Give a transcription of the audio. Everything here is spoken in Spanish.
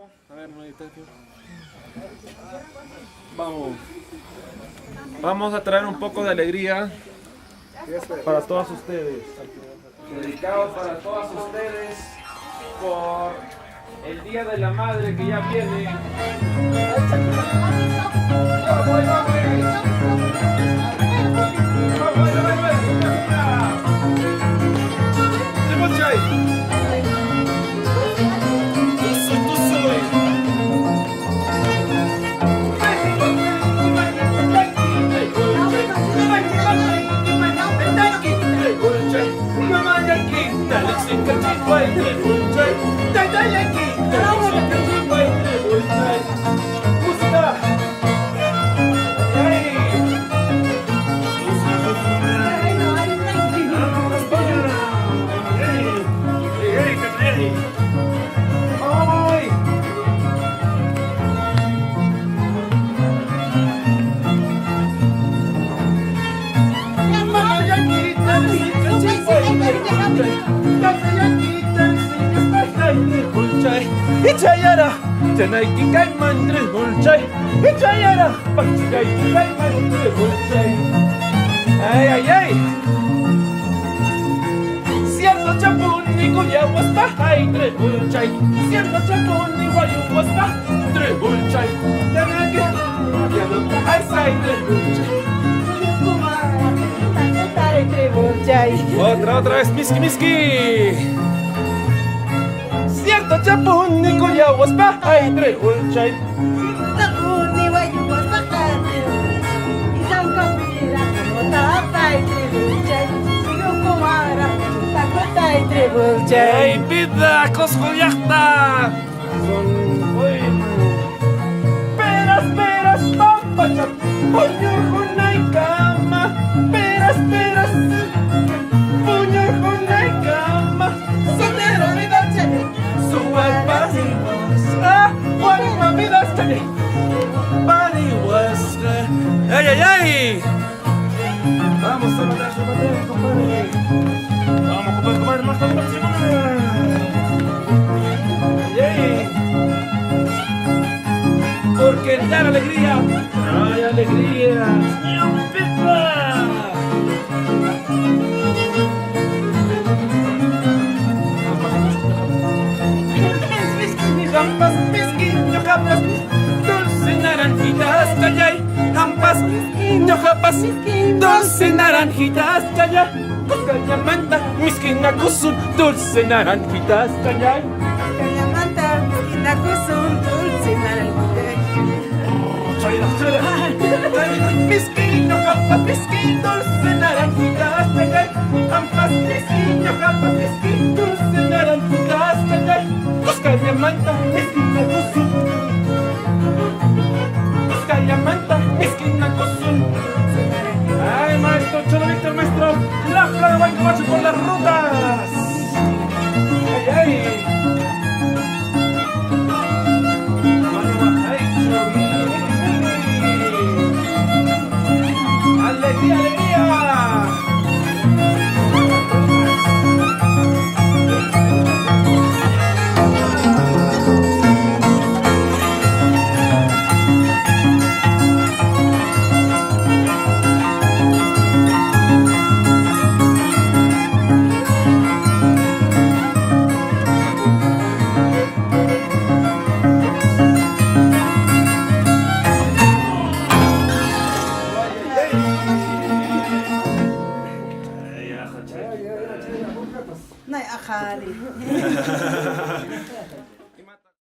A ver, vamos. Vamos a traer un poco de alegría para todos ustedes. Dedicados para todas ustedes por el Día de la Madre que ya viene. Ichayara, Janaiki Kaimandre Hulchay, Ichayara, Pachai Kaimandre Hulchay. Ay, ay, ay. Cierto chapun ni cuyaguas pajaidre Hulchay, cierto chapun ni guayuguas pajaidre Hulchay. Janaki, Yanuka Aisaidre Hulchay. Otra vez, miski. Cierto chapun ni cuyaguas pajaidre Hulchay. Chapun ni guayuguas pajaidre Hulchay. Ay, vida, coscollacta. Son hoy. Peras, papacha. Puño, junay, cama. Peras. Puño, junay, cama. Soltero, mi noche. ¡Ay! Vamos a matar, compadre. Vamos, compadre, más para ¡ay! Porque dar alegría, trae alegría. Jampas, pisquillo, jampas, dulce naranjitas, callay. Jampas, pisquillo, jampas, dulce naranjitas, callay. Cayamanta, misquina kusun, dulce naranjitas, callay. Cayamanta, misquina kusun, dulce naranjitas. Pisquillo, jampas, pisquillo, dulce naranjitas, callay. Jampas, pisquillo, jampas, pisquillo, dulce naranjitas, callay. Cayamanta, esquina kusun. Cayamanta, esquina kusun. Ay, maestro, Cholo Víctor, maestro. La plaga va en caballo por las rutas. Ay. Alegría. Nay, akali.